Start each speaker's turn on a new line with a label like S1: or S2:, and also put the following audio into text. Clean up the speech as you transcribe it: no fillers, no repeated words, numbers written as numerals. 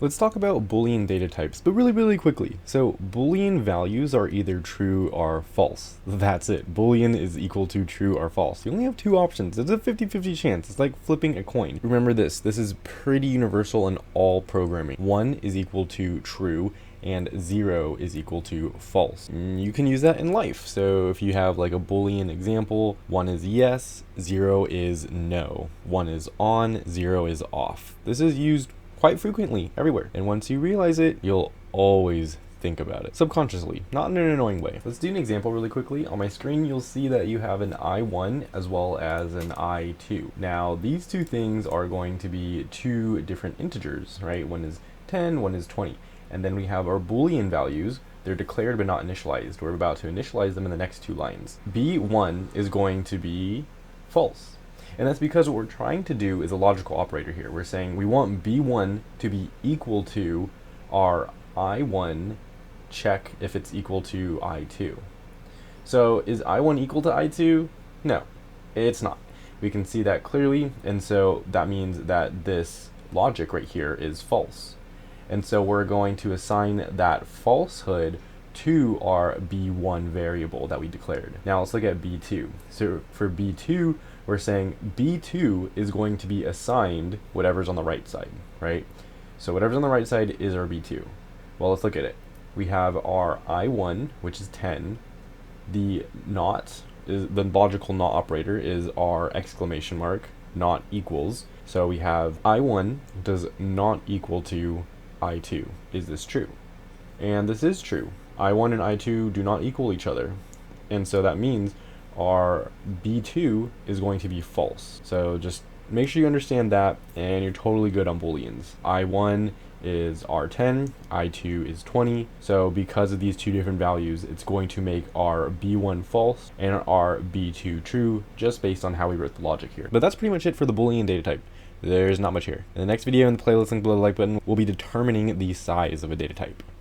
S1: Let's talk about Boolean data types, but really quickly. So Boolean values are either true or false. That's it. Boolean is equal to true or false. You only have two options. It's a 50-50 chance. It's like flipping a coin. Remember this. This is pretty universal in all programming. 1 is equal to true and 0 is equal to false. You can use that in life. So if you have like a Boolean example, 1 is yes, 0 is no. 1 is on, 0 is off. This is used quite frequently everywhere, and once you realize it, you'll always think about it subconsciously, not in an annoying way. Let's do an example really quickly. On my screen you'll see that you have an I1 as well as an I2. Now these two things are going to be two different integers, right? One is 10, one is 20, and then we have our Boolean values. They're declared but not initialized. We're about to initialize them in the next two lines. B1 is going to be false. And that's because what we're trying to do is a logical operator here. We're saying we want B1 to be equal to our I1, check if it's equal to I2. So is I1 equal to I2? No, it's not. We can see that clearly, and so that means that this logic right here is false. And so we're going to assign that falsehood to our B1 variable that we declared. Now let's look at B2. So for B2, we're saying B2 is going to be assigned whatever's on the right side, right? So whatever's on the right side is our B2. Well, let's look at it. We have our I1, which is 10. The not, is the logical not operator is our exclamation mark, not equals. So we have I1 does not equal to I2. Is this true? And this is true. I1 and I2 do not equal each other. And so that means our B2 is going to be false. So just make sure you understand that and you're totally good on Booleans. I1 is R10, I2 is 20. So because of these two different values, it's going to make our B1 false and our B2 true, just based on how we wrote the logic here. But that's pretty much it for the Boolean data type. There's not much here. In the next video in the playlist link below the like button, we'll be determining the size of a data type.